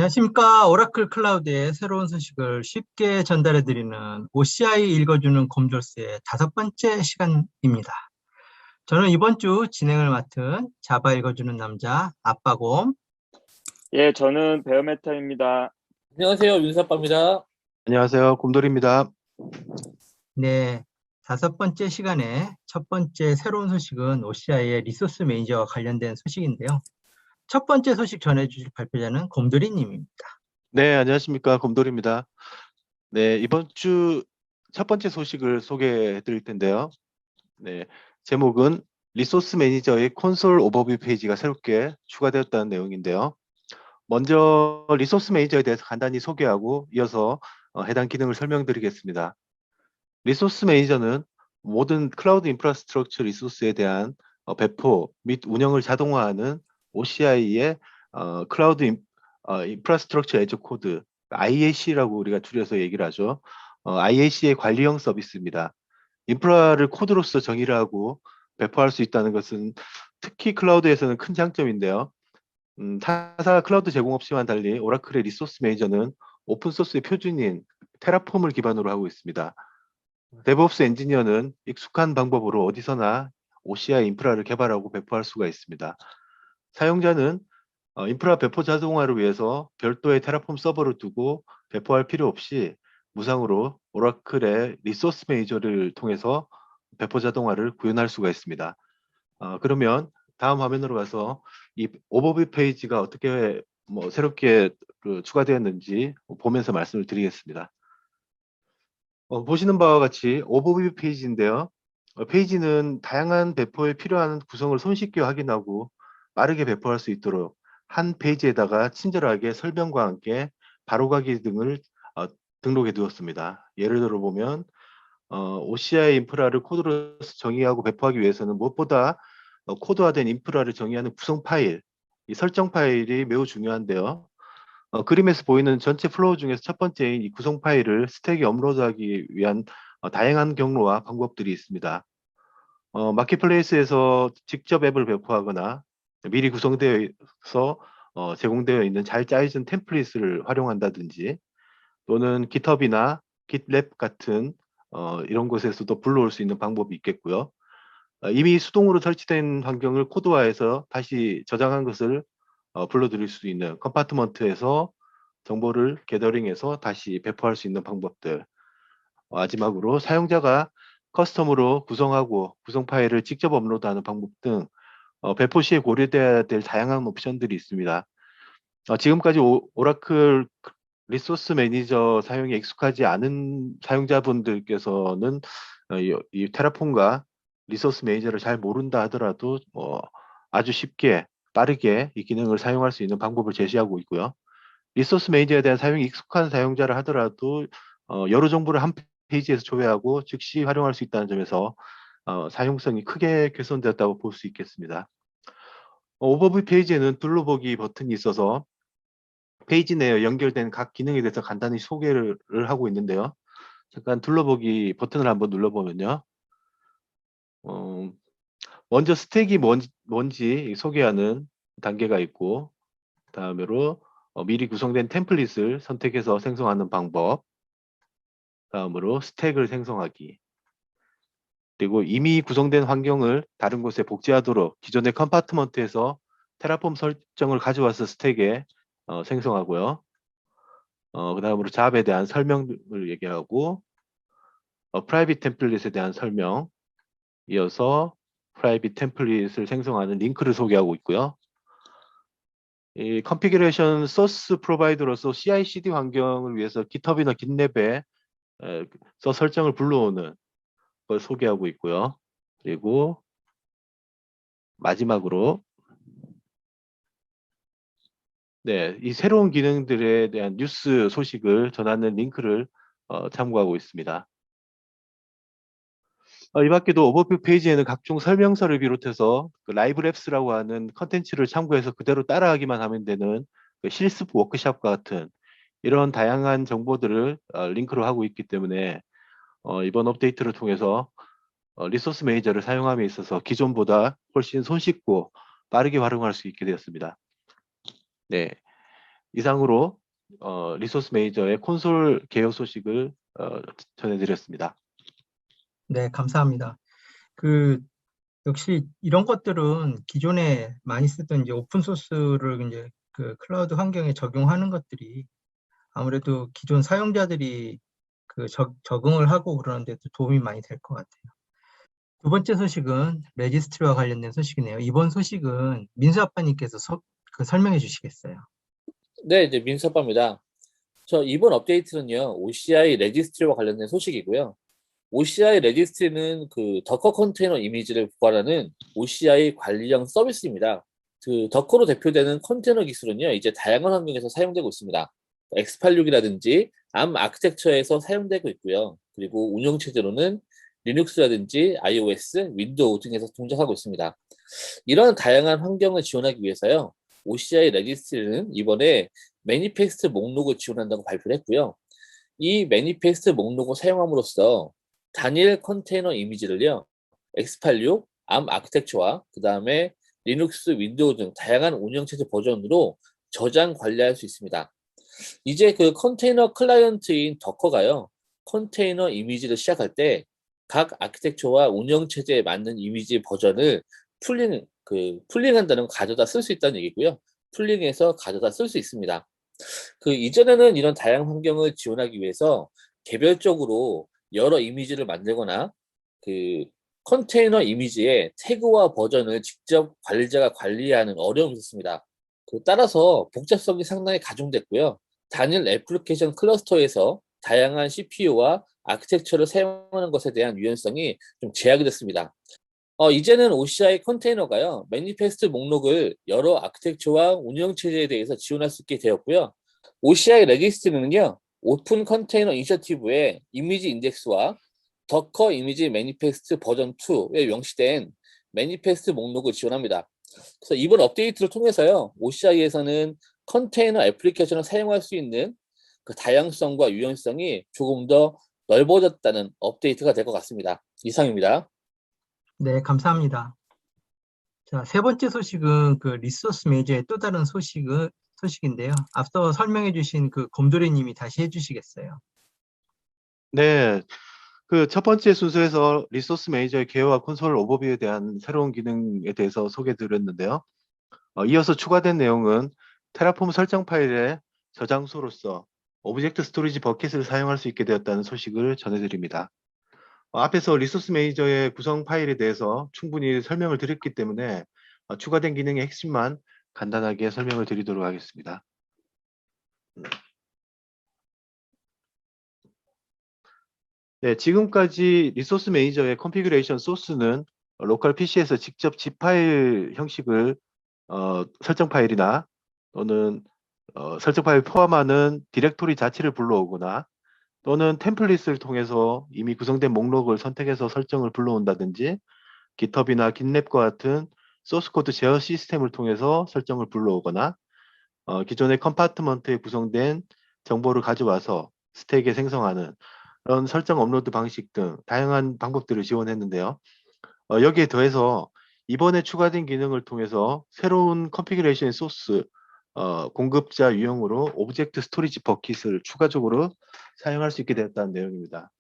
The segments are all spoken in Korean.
안녕하십니까. 오라클 클라우드의 새로운 소식을 쉽게 전달해드리는 OCI 읽어주는 곰졸스의 5번째 시간입니다. 저는 이번 주 진행을 맡은 자바 읽어주는 남자 아빠곰. 예, 저는 베어메타입니다. 안녕하세요, 윤사빠입니다. 안녕하세요. 곰돌이입니다. 네, 5번째 시간에 첫 번째 새로운 소식은 OCI의 리소스 매니저와 관련된 소식인데요. 첫 번째 소식 전해주실 발표자는 곰돌이님입니다. 네, 안녕하십니까. 곰돌이입니다. 네, 이번 주 첫 번째 소식을 소개해 드릴 텐데요. 네, 제목은 리소스 매니저의 콘솔 오버뷰 페이지가 새롭게 추가되었다는 내용인데요. 먼저 리소스 매니저에 대해서 간단히 소개하고 이어서 해당 기능을 설명드리겠습니다. 리소스 매니저는 모든 클라우드 인프라스트럭처 리소스에 대한 배포 및 운영을 자동화하는 OCI의 클라우드 인프라스트럭처 애저 코드, IAC라고 우리가 줄여서 얘기를 하죠. IAC의 관리형 서비스입니다. 인프라를 코드로서 정의를 하고 배포할 수 있다는 것은 특히 클라우드에서는 큰 장점인데요. 타사 클라우드 제공 없이만 달리 오라클의 리소스 매니저는 오픈소스의 표준인 테라폼을 기반으로 하고 있습니다. 데브옵스 엔지니어는 익숙한 방법으로 어디서나 OCI 인프라를 개발하고 배포할 수가 있습니다. 사용자는 인프라 배포 자동화를 위해서 별도의 테라폼 서버를 두고 배포할 필요 없이 무상으로 오라클의 리소스 매니저를 통해서 배포 자동화를 구현할 수가 있습니다. 그러면 다음 화면으로 가서 이 오버뷰 페이지가 어떻게 새롭게 추가되었는지 보면서 말씀을 드리겠습니다. 보시는 바와 같이 오버뷰 페이지인데요. 페이지는 다양한 배포에 필요한 구성을 손쉽게 확인하고 빠르게 배포할 수 있도록 한 페이지에다가 친절하게 설명과 함께 바로가기 등을 등록해 두었습니다. 예를 들어 보면 OCI 인프라를 코드로서 정의하고 배포하기 위해서는 무엇보다 코드화된 인프라를 정의하는 구성 파일, 이 설정 파일이 매우 중요한데요. 그림에서 보이는 전체 플로우 중에서 첫 번째인 이 구성 파일을 스택에 업로드하기 위한 다양한 경로와 방법들이 있습니다. 마켓플레이스에서 직접 앱을 배포하거나 미리 구성되어서 제공되어 있는 잘 짜여진 템플릿을 활용한다든지 또는 GitHub이나 GitLab 같은 이런 곳에서도 불러올 수 있는 방법이 있겠고요. 이미 수동으로 설치된 환경을 코드화해서 다시 저장한 것을 불러들일 수 있는 컴파트먼트에서 정보를 게더링해서 다시 배포할 수 있는 방법들. 마지막으로 사용자가 커스텀으로 구성하고 구성 파일을 직접 업로드하는 방법 등 배포 시에 고려돼야 될 다양한 옵션들이 있습니다. 지금까지 오라클 리소스 매니저 사용에 익숙하지 않은 사용자분들께서는 이 테라폼과 리소스 매니저를 잘 모른다 하더라도 아주 쉽게 빠르게 이 기능을 사용할 수 있는 방법을 제시하고 있고요. 리소스 매니저에 대한 사용이 익숙한 사용자를 하더라도 여러 정보를 한 페이지에서 조회하고 즉시 활용할 수 있다는 점에서 사용성이 크게 개선되었다고 볼 수 있겠습니다. 오버뷰 페이지에는 둘러보기 버튼이 있어서 페이지 내에 연결된 각 기능에 대해서 간단히 소개를 하고 있는데요. 잠깐 둘러보기 버튼을 한번 눌러보면요. 먼저 스택이 뭔지 소개하는 단계가 있고, 다음으로 미리 구성된 템플릿을 선택해서 생성하는 방법, 다음으로 스택을 생성하기, 그리고 이미 구성된 환경을 다른 곳에 복제하도록 기존의 컴파트먼트에서 테라폼 설정을 가져와서 스택에 생성하고요. 그 다음으로 잡에 대한 설명을 얘기하고 프라이빗 템플릿에 대한 설명, 이어서 프라이빗 템플릿을 생성하는 링크를 소개하고 있고요. 이 컨피그레이션 소스 프로바이더로서 CI/CD 환경을 위해서 GitHub이나 GitLab에 설정을 불러오는 걸 소개하고 있고요. 그리고 마지막으로 이 새로운 기능들에 대한 뉴스 소식을 전하는 링크를 참고하고 있습니다. 이 밖에도 오버뷰 페이지에는 각종 설명서를 비롯해서 그 라이브 랩스라고 하는 컨텐츠를 참고해서 그대로 따라하기만 하면 되는 그 실습 워크샵과 같은 이런 다양한 정보들을 링크로 하고 있기 때문에 이번 업데이트를 통해서 리소스 매니저를 사용함에 있어서 기존보다 훨씬 손쉽고 빠르게 활용할 수 있게 되었습니다. 네, 이상으로 리소스 매니저의 콘솔 개요 소식을 전해드렸습니다. 네, 감사합니다. 역시 이런 것들은 기존에 많이 쓰던 이제 오픈 소스를 이제 그 클라우드 환경에 적용하는 것들이 아무래도 기존 사용자들이 적응을 하고 그러는데 도 도움이 많이 될 것 같아요. 두 번째 소식은 레지스트리와 관련된 소식이네요. 이번 소식은 민수 아빠님께서 설명해 주시겠어요? 네, 이제 민서빠입니다. 이번 업데이트는요, OCI 레지스트리와 관련된 소식이고요. OCI 레지스트리는 그 더커 컨테이너 이미지를 보관하는 OCI 관리형 서비스입니다. 그 더커로 대표되는 컨테이너 기술은요, 이제 다양한 환경에서 사용되고 있습니다. x86이라든지 ARM 아키텍처에서 사용되고 있고요. 그리고 운영 체제로는 리눅스라든지 iOS, 윈도우 등에서 동작하고 있습니다. 이런 다양한 환경을 지원하기 위해서요, OCI 레지스트리는 이번에 매니페스트 목록을 지원한다고 발표를 했고요. 이 매니페스트 목록을 사용함으로써 단일 컨테이너 이미지를요, x86, ARM 아키텍처와 그 다음에 리눅스, 윈도우 등 다양한 운영체제 버전으로 저장 관리할 수 있습니다. 이제 그 컨테이너 클라이언트인 더커가요, 컨테이너 이미지를 시작할 때 각 아키텍처와 운영체제에 맞는 이미지 버전을 풀링한다는 거 가져다 쓸 수 있다는 얘기고요. 풀링해서 가져다 쓸 수 있습니다. 이전에는 이런 다양한 환경을 지원하기 위해서 개별적으로 여러 이미지를 만들거나 그 컨테이너 이미지의 태그와 버전을 직접 관리자가 관리하는 어려움이 있었습니다. 따라서 복잡성이 상당히 가중됐고요. 단일 애플리케이션 클러스터에서 다양한 CPU와 아키텍처를 사용하는 것에 대한 유연성이 좀 제약이 됐습니다. 이제는 OCI 컨테이너가요, 매니페스트 목록을 여러 아키텍처와 운영체제에 대해서 지원할 수 있게 되었고요. OCI 레지스트리는요, 오픈 컨테이너 이니셔티브의 이미지 인덱스와 더커 이미지 매니페스트 버전 2에 명시된 매니페스트 목록을 지원합니다. 그래서 이번 업데이트를 통해서요, OCI에서는 컨테이너 애플리케이션을 사용할 수 있는 그 다양성과 유연성이 조금 더 넓어졌다는 업데이트가 될 것 같습니다. 이상입니다. 네, 감사합니다. 자, 세 번째 소식은 그 리소스 매니저의 또 다른 소식인데요. 앞서 설명해 주신 그 곰돌이 님이 다시 해주시겠어요? 네, 그 첫 번째 순서에서 리소스 매니저의 개요와 콘솔 오버뷰에 대한 새로운 기능에 대해서 소개드렸는데요. 이어서 추가된 내용은 테라폼 설정 파일의 저장소로서 오브젝트 스토리지 버킷을 사용할 수 있게 되었다는 소식을 전해드립니다. 앞에서 리소스 매니저의 구성 파일에 대해서 충분히 설명을 드렸기 때문에 추가된 기능의 핵심만 간단하게 설명을 드리도록 하겠습니다. 네, 지금까지 리소스 매니저의 컨피그레이션 소스는 로컬 PC에서 직접 zip 파일 형식을 설정 파일이나 또는 설정 파일 포함하는 디렉토리 자체를 불러오거나 또는 템플릿을 통해서 이미 구성된 목록을 선택해서 설정을 불러온다든지 GitHub이나 GitLab과 같은 소스 코드 제어 시스템을 통해서 설정을 불러오거나 기존의 컴파트먼트에 구성된 정보를 가져와서 스택에 생성하는 그런 설정 업로드 방식 등 다양한 방법들을 지원했는데요. 여기에 더해서 이번에 추가된 기능을 통해서 새로운 컨피그레이션 소스 공급자 유형으로 오브젝트 스토리지 버킷을 추가적으로 사용할 수 있게 되었다는 내용입니다.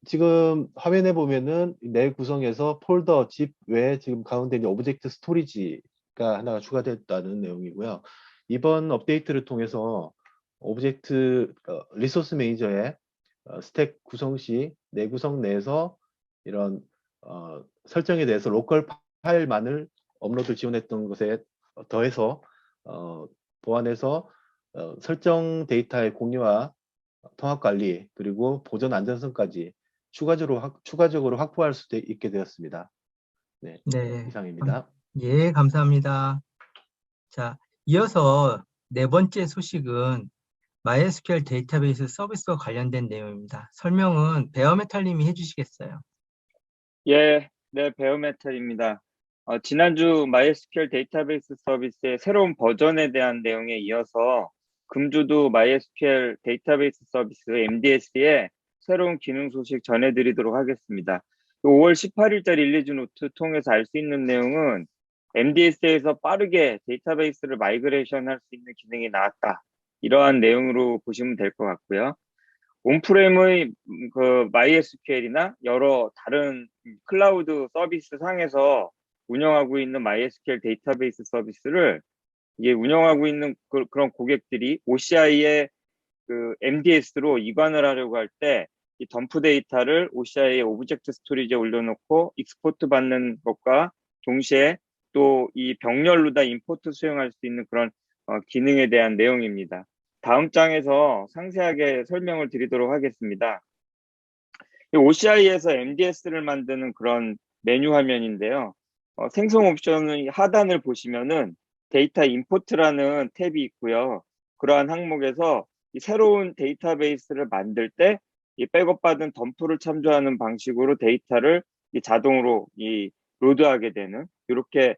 지금 화면에 보면은 내 구성에서 폴더 집 외에 지금 가운데 있는 오브젝트 스토리지가 하나가 추가됐다는 내용이고요. 이번 업데이트를 통해서 오브젝트 리소스 매니저의 스택 구성 시 내 구성 내에서 이런 설정에 대해서 로컬 파일만을 업로드 지원했던 것에 더해서 보완해서 설정 데이터의 공유와 통합 관리 그리고 보존 안전성까지 추가적으로 확보할 수 있게 되었습니다. 네, 네, 이상입니다. 예, 감사합니다. 자, 이어서 네 번째 소식은 MySQL 데이터베이스 서비스와 관련된 내용입니다. 설명은 베어메탈 님이 해주시겠어요? 예, 네, 베어메탈입니다. 지난주 MySQL 데이터베이스 서비스의 새로운 버전에 대한 내용에 이어서 금주도 MySQL 데이터베이스 서비스 MDS의 새로운 기능 소식 전해드리도록 하겠습니다. 5월 18일자 릴리즈 노트 통해서 알 수 있는 내용은 MDS에서 빠르게 데이터베이스를 마이그레이션 할 수 있는 기능이 나왔다. 이러한 내용으로 보시면 될 것 같고요. 온프렘의 그 MySQL이나 여러 다른 클라우드 서비스 상에서 운영하고 있는 MySQL 데이터베이스 서비스를 이게 운영하고 있는 그런 고객들이 OCI의 그 MDS로 이관을 하려고 할 때 이 덤프 데이터를 OCI의 오브젝트 스토리지에 올려놓고 익스포트 받는 것과 동시에 또 이 병렬로 다 임포트 수행할 수 있는 그런 기능에 대한 내용입니다. 다음 장에서 상세하게 설명을 드리도록 하겠습니다. OCI에서 MDS를 만드는 그런 메뉴 화면인데요. 생성 옵션의 하단을 보시면은 데이터 임포트라는 탭이 있고요. 그러한 항목에서 이 새로운 데이터베이스를 만들 때 이 백업받은 덤프를 참조하는 방식으로 데이터를 자동으로 로드하게 되는 이렇게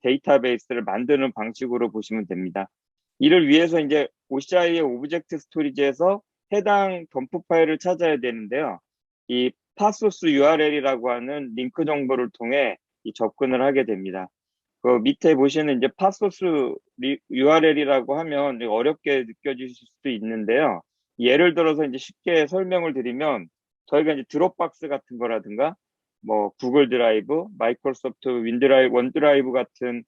데이터베이스를 만드는 방식으로 보시면 됩니다. 이를 위해서 이제 OCI의 오브젝트 스토리지에서 해당 덤프 파일을 찾아야 되는데요. 이 파소스 URL이라고 하는 링크 정보를 통해 접근을 하게 됩니다. 그 밑에 보시는 이제 파소스 URL이라고 하면 어렵게 느껴지실 수도 있는데요. 예를 들어서 이제 쉽게 설명을 드리면 저희가 이제 드롭박스 같은 거라든가 뭐 구글 드라이브, 마이크로소프트 원드라이브 같은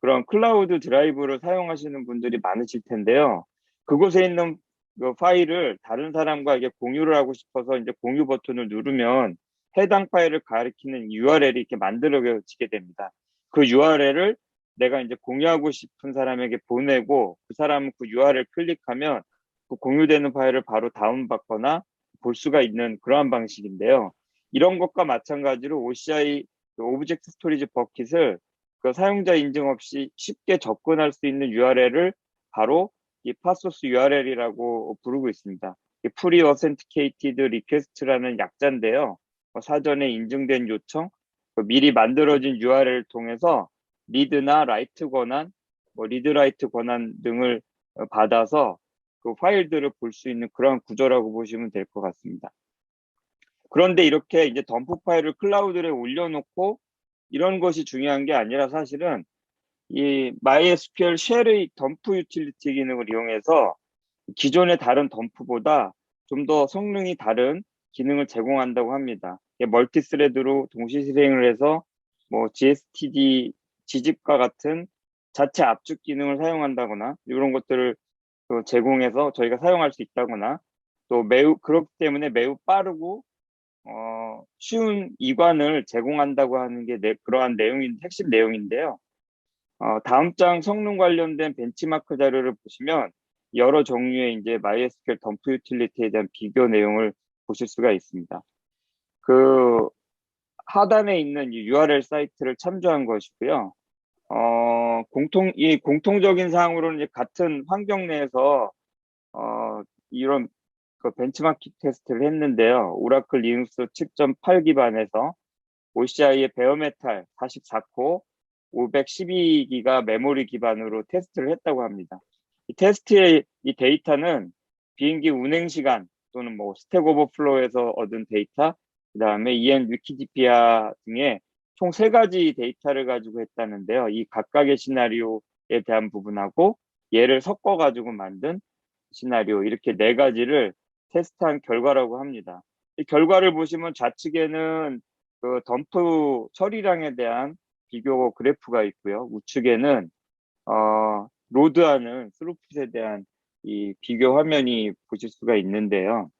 그런 클라우드 드라이브를 사용하시는 분들이 많으실 텐데요. 그곳에 있는 그 파일을 다른 사람과 이게 공유를 하고 싶어서 이제 공유 버튼을 누르면 해당 파일을 가리키는 URL이 이렇게 만들어지게 됩니다. 그 URL을 내가 이제 공유하고 싶은 사람에게 보내고 그 사람은 그 URL 클릭하면 그 공유되는 파일을 바로 다운받거나 볼 수가 있는 그러한 방식인데요. 이런 것과 마찬가지로 OCI 오브젝트 스토리지 버킷을 그 사용자 인증 없이 쉽게 접근할 수 있는 URL을 바로 이 파소스 URL이라고 부르고 있습니다. Pre Authenticated Request라는 약자인데요. 사전에 인증된 요청, 미리 만들어진 URL을 통해서 리드나 라이트 권한, 리드 라이트 권한 등을 받아서 그 파일들을 볼 수 있는 그런 구조라고 보시면 될 것 같습니다. 그런데 이렇게 이제 덤프 파일을 클라우드에 올려놓고 이런 것이 중요한 게 아니라 사실은 이 MySQL 쉘의 덤프 유틸리티 기능을 이용해서 기존의 다른 덤프보다 좀 더 성능이 다른 기능을 제공한다고 합니다. 멀티스레드로 동시 실행을 해서 뭐 GSTD, 지집과 같은 자체 압축 기능을 사용한다거나 이런 것들을 제공해서 저희가 사용할 수 있다거나 또 그렇기 때문에 매우 빠르고 쉬운 이관을 제공한다고 하는 게 그러한 핵심 내용인데요. 다음 장 성능 관련된 벤치마크 자료를 보시면 여러 종류의 이제 MySQL 덤프 유틸리티에 대한 비교 내용을 보실 수가 있습니다. 그 하단에 있는 이 URL 사이트를 참조한 것이고요. 공통적인 사항으로는 이제 같은 환경 내에서 이런 그 벤치마킹 테스트를 했는데요. 오라클 리눅스 7.8 기반에서 OCI의 베어메탈 44코 512기가 메모리 기반으로 테스트를 했다고 합니다. 이 테스트의 이 데이터는 비행기 운행 시간 또는 뭐 스택 오버플로우에서 얻은 데이터, 그 다음에 EN 위키디피아 등의 총 3가지 데이터를 가지고 했다는데요. 이 각각의 시나리오에 대한 부분하고 얘를 섞어가지고 만든 시나리오 이렇게 4가지를 테스트한 결과라고 합니다. 이 결과를 보시면 좌측에는 그 덤프 처리량에 대한 비교 그래프가 있고요. 우측에는 로드하는 스루풋에 대한 이 비교 화면이 보실 수가 있는데요.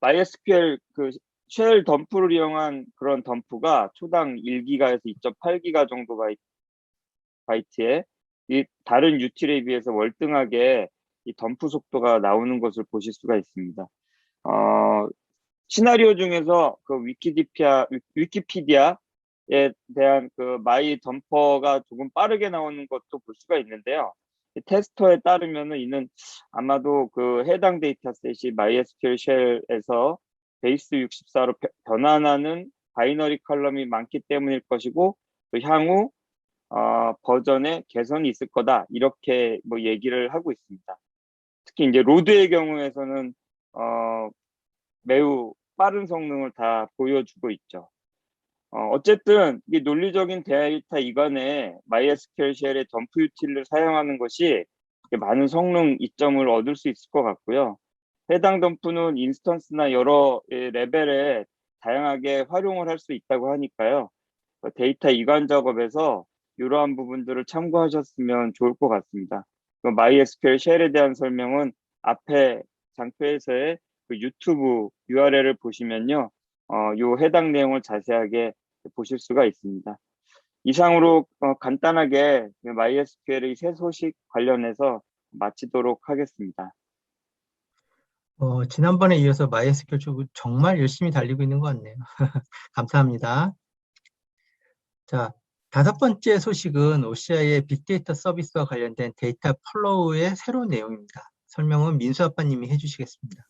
MySQL 그 쉘 덤프를 이용한 그런 덤프가 초당 1기가에서 2.8기가 정도 바이트에 이 다른 유틸에 비해서 월등하게 이 덤프 속도가 나오는 것을 보실 수가 있습니다. 시나리오 중에서 그 위키피디아에 대한 그 마이 덤퍼가 조금 빠르게 나오는 것도 볼 수가 있는데요. 테스터에 따르면은 이는 아마도 그 해당 데이터셋이 MySQL 쉘에서 베이스 64로 변환하는 바이너리 컬럼이 많기 때문일 것이고 또 향후 버전에 개선이 있을 거다 이렇게 뭐 얘기를 하고 있습니다. 특히 이제 로드의 경우에서는 매우 빠른 성능을 다 보여주고 있죠. 어쨌든 이 논리적인 데이터 이관에 MySQL 쉘의 덤프 유틸을 사용하는 것이 많은 성능 이점을 얻을 수 있을 것 같고요. 해당 덤프는 인스턴스나 여러 레벨에 다양하게 활용을 할 수 있다고 하니까요. 데이터 이관 작업에서 이러한 부분들을 참고하셨으면 좋을 것 같습니다. MySQL 쉘에 대한 설명은 앞에 장표에서의 그 유튜브 URL을 보시면요. 요 해당 내용을 자세하게 보실 수가 있습니다. 이상으로 간단하게 MySQL의 새 소식 관련해서 마치도록 하겠습니다. 지난번에 이어서 MySQL 쪽 정말 열심히 달리고 있는 것 같네요. 감사합니다. 자, 5번째 소식은 OCI의 빅데이터 서비스와 관련된 데이터 플로우의 새로운 내용입니다. 설명은 민수 아빠님이 해주시겠습니다.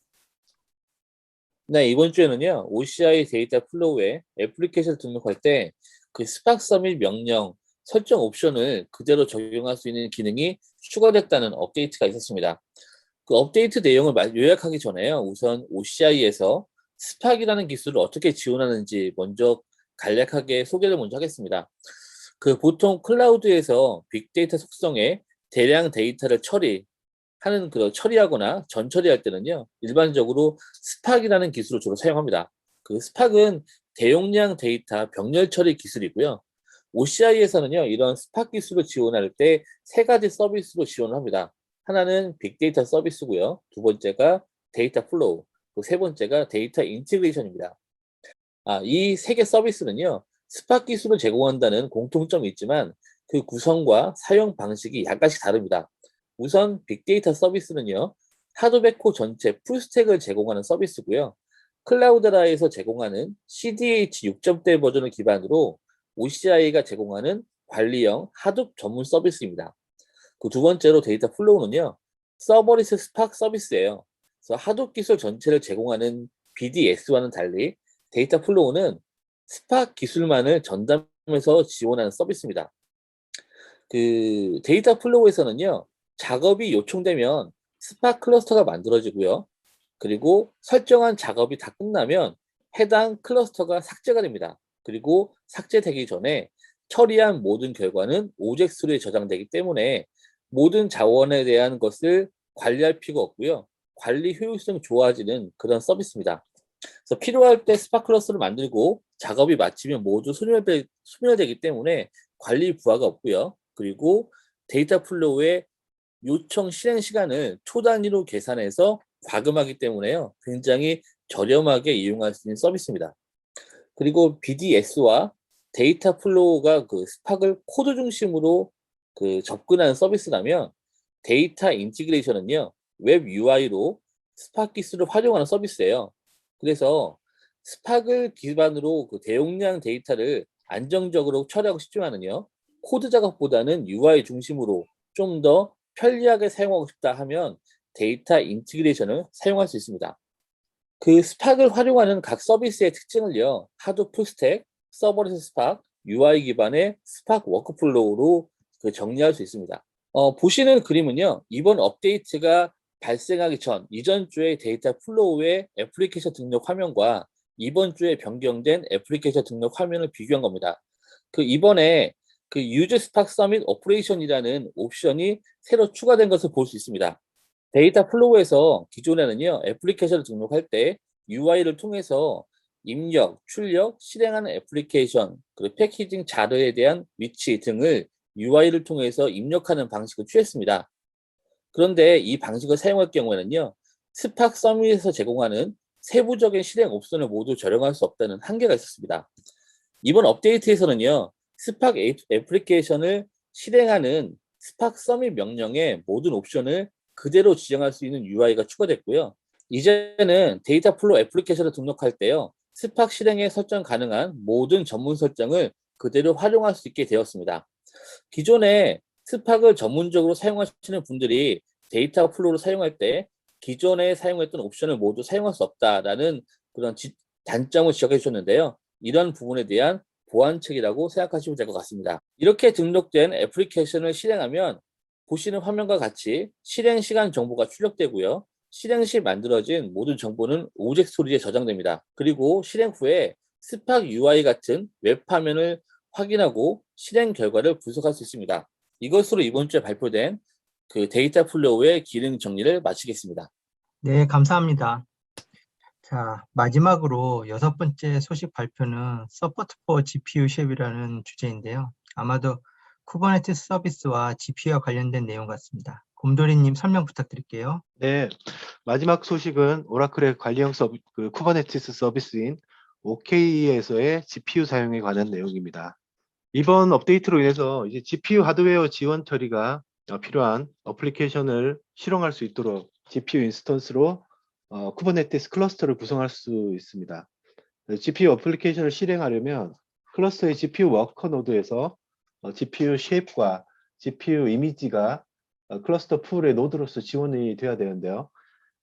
네, 이번 주에는요, OCI 데이터 플로우에 애플리케이션 등록할 때 그 스팍 서밋 명령 설정 옵션을 그대로 적용할 수 있는 기능이 추가됐다는 업데이트가 있었습니다. 그 업데이트 내용을 요약하기 전에요, 우선 OCI에서 스팍이라는 기술을 어떻게 지원하는지 먼저 간략하게 소개를 먼저 하겠습니다. 그 보통 클라우드에서 빅데이터 속성에 대량 데이터를 처리하거나 전처리할 때는요, 일반적으로 스팍이라는 기술을 주로 사용합니다. 그 스팍은 대용량 데이터 병렬 처리 기술이고요. OCI에서는요, 이런 스팍 기술을 지원할 때 3가지 서비스로 지원을 합니다. 하나는 빅데이터 서비스고요. 2번째가 데이터 플로우, 또 3번째가 데이터 인티그레이션입니다. 이 3개 서비스는요, 스팍 기술을 제공한다는 공통점이 있지만 그 구성과 사용 방식이 약간씩 다릅니다. 우선 빅데이터 서비스는요, 하드베코 전체 풀스택을 제공하는 서비스고요. 클라우드라에서 제공하는 CDH 6.0 버전을 기반으로 OCI가 제공하는 관리형 하둡 전문 서비스입니다. 그 2번째로 데이터 플로우는요, 서버리스 스팍 서비스예요. 그래서 하둡 기술 전체를 제공하는 BDS와는 달리 데이터 플로우는 스팍 기술만을 전담해서 지원하는 서비스입니다. 그 데이터 플로우에서는요, 작업이 요청되면 스팍 클러스터가 만들어지고요. 그리고 설정한 작업이 다 끝나면 해당 클러스터가 삭제가 됩니다. 그리고 삭제되기 전에 처리한 모든 결과는 오젝스로에 저장되기 때문에 모든 자원에 대한 것을 관리할 필요가 없고요. 관리 효율성 좋아지는 그런 서비스입니다. 그래서 필요할 때 스팍 클러스를 만들고 작업이 마치면 모두 소멸되기 때문에 관리 부하가 없고요. 그리고 데이터 플로우의 요청 실행 시간을 초 단위로 계산해서 과금하기 때문에요. 굉장히 저렴하게 이용할 수 있는 서비스입니다. 그리고 BDS와 데이터 플로우가 그 스팍을 코드 중심으로 그 접근하는 서비스라면 데이터 인티그레이션은요, 웹 UI로 스팍 기술을 활용하는 서비스예요. 그래서 스팍을 기반으로 그 대용량 데이터를 안정적으로 처리하고 싶지만은요, 코드 작업보다는 UI 중심으로 좀 더 편리하게 사용하고 싶다 하면 데이터 인티그레이션을 사용할 수 있습니다. 그 스팍을 활용하는 각 서비스의 특징을요, 하드 풀스택, 서버리스 스팍, UI 기반의 스팍 워크플로우로 그 정리할 수 있습니다. 보시는 그림은요, 이번 업데이트가 발생하기 전 이전 주의 데이터 플로우의 애플리케이션 등록 화면과 이번 주에 변경된 애플리케이션 등록 화면을 비교한 겁니다. 그 이번에 그 유즈 스팍 서밋 오퍼레이션이라는 옵션이 새로 추가된 것을 볼 수 있습니다. 데이터 플로우에서 기존에는요, 애플리케이션을 등록할 때 UI를 통해서 입력, 출력, 실행하는 애플리케이션, 그리고 패키징 자료에 대한 위치 등을 UI를 통해서 입력하는 방식을 취했습니다. 그런데 이 방식을 사용할 경우에는요, 스팍 서밋에서 제공하는 세부적인 실행 옵션을 모두 적용할 수 없다는 한계가 있었습니다. 이번 업데이트에서는요, 스팍 애플리케이션을 실행하는 스팍 서밋 명령의 모든 옵션을 그대로 지정할 수 있는 UI가 추가됐고요. 이제는 데이터 플로우 애플리케이션을 등록할 때요, 스팍 실행에 설정 가능한 모든 전문 설정을 그대로 활용할 수 있게 되었습니다. 기존에 스팍을 전문적으로 사용하시는 분들이 데이터 플로우를 사용할 때 기존에 사용했던 옵션을 모두 사용할 수 없다라는 그런 단점을 지적해 주셨는데요. 이런 부분에 대한 보완책이라고 생각하시면 될 것 같습니다. 이렇게 등록된 애플리케이션을 실행하면 보시는 화면과 같이 실행 시간 정보가 출력되고요. 실행 시 만들어진 모든 정보는 오젝 스토리지에 저장됩니다. 그리고 실행 후에 스팍 UI 같은 웹 화면을 확인하고 실행 결과를 분석할 수 있습니다. 이것으로 이번 주에 발표된 그 데이터 플로우의 기능 정리를 마치겠습니다. 네, 감사합니다. 자, 마지막으로 6번째 소식 발표는 Support for GPU 쉐입이라는 주제인데요. 아마도 쿠버네티스 서비스와 GPU와 관련된 내용 같습니다. 곰돌이님 설명 부탁드릴게요. 네, 마지막 소식은 오라클의 관리형 쿠버네티스 서비스인 OKE에서의 GPU 사용에 관한 내용입니다. 이번 업데이트로 인해서 이제 GPU 하드웨어 지원 처리가 필요한 어플리케이션을 실행할 수 있도록 GPU 인스턴스로 쿠버네티스 클러스터를 구성할 수 있습니다. GPU 어플리케이션을 실행하려면 클러스터의 GPU 워커 노드에서 GPU 쉐입과 GPU 이미지가 클러스터 풀의 노드로서 지원이 돼야 되는데요.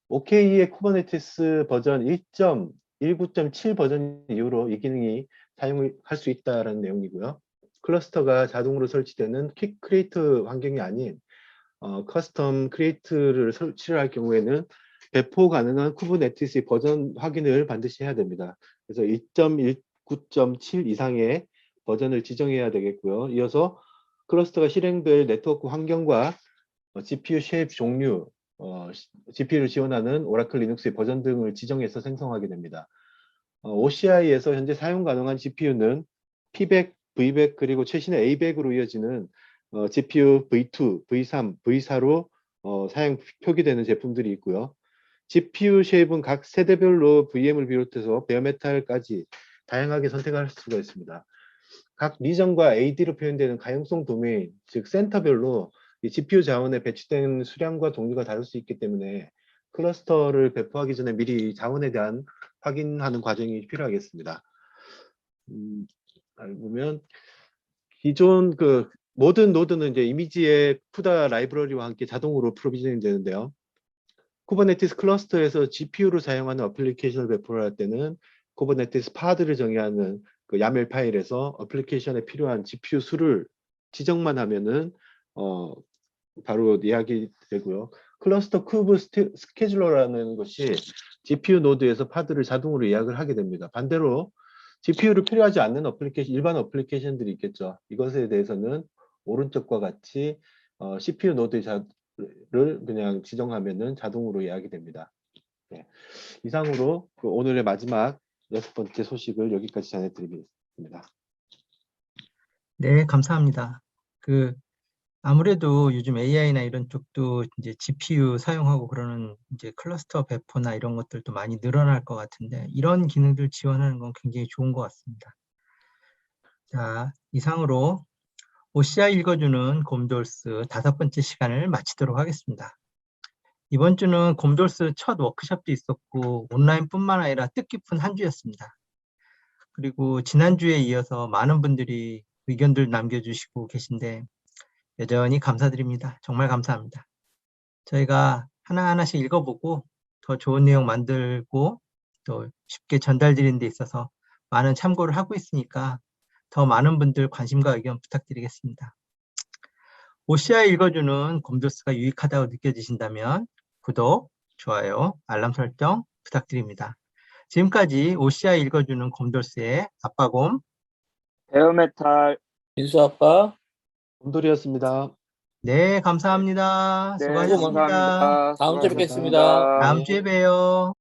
OKE의 쿠버네티스 버전 1.19.7 버전 이후로 이 기능이 사용할 수 있다는 내용이고요. 클러스터가 자동으로 설치되는 퀵 크리에이트 환경이 아닌 커스텀 크리에이트를 설치를 할 경우에는 배포 가능한 쿠버네티스의 버전 확인을 반드시 해야 됩니다. 그래서 1.19.7 이상의 버전을 지정해야 되겠고요. 이어서 클러스터가 실행될 네트워크 환경과 GPU 쉐입 종류, GPU를 지원하는 오라클 리눅스의 버전 등을 지정해서 생성하게 됩니다. OCI에서 현재 사용 가능한 GPU는 P100, V100 그리고 최신의 A100으로 이어지는 GPU V2, V3, V4로 사용 표기되는 제품들이 있고요. GPU 쉐입은 각 세대별로 VM을 비롯해서 베어메탈까지 다양하게 선택할 수가 있습니다. 각 리전과 AD로 표현되는 가용성 도메인, 즉 센터별로 이 GPU 자원에 배치된 수량과 종류가 다를 수 있기 때문에 클러스터를 배포하기 전에 미리 자원에 대한 확인하는 과정이 필요하겠습니다. 보면 기존 모든 노드는 이제 이미지의 CUDA 라이브러리와 함께 자동으로 프로비저닝 되는데요. 쿠버네티스 클러스터에서 GPU를 사용하는 어플리케이션을 배포를 할 때는 쿠버네티스 파드를 정의하는 그 야멜 파일에서 어플리케이션에 필요한 GPU 수를 지정만 하면은 바로 이야기 되고요. 클러스터 쿠브 스케줄러라는 것이 GPU 노드에서 파드를 자동으로 예약을 하게 됩니다. 반대로 GPU를 필요하지 않는 일반 어플리케이션들이 있겠죠. 이것에 대해서는 오른쪽과 같이 CPU 노드를 그냥 지정하면은 자동으로 예약이 됩니다. 네. 이상으로 오늘의 마지막 6번째 소식을 여기까지 전해드리겠습니다. 네, 감사합니다. 아무래도 요즘 AI나 이런 쪽도 이제 GPU 사용하고 그러는 이제 클러스터 배포나 이런 것들도 많이 늘어날 것 같은데 이런 기능들 지원하는 건 굉장히 좋은 것 같습니다. 자, 이상으로 OCI 읽어주는 곰돌스 5번째 시간을 마치도록 하겠습니다. 이번 주는 곰돌스 첫 워크숍도 있었고 온라인뿐만 아니라 뜻깊은 한 주였습니다. 그리고 지난주에 이어서 많은 분들이 의견들 남겨주시고 계신데 여전히 감사드립니다. 정말 감사합니다. 저희가 하나하나씩 읽어보고 더 좋은 내용 만들고 또 쉽게 전달드리는 데 있어서 많은 참고를 하고 있으니까 더 많은 분들 관심과 의견 부탁드리겠습니다. OCI 읽어주는 곰돌스가 유익하다고 느껴지신다면 구독, 좋아요, 알람 설정 부탁드립니다. 지금까지 OCI 읽어주는 곰돌스의 아빠곰 베어메탈 민수 아빠, 곰돌이었습니다. 네, 감사합니다. 네, 수고하셨습니다. 감사합니다. 다음 주에 수고하셨습니다. 뵙겠습니다. 다음 주에 봬요.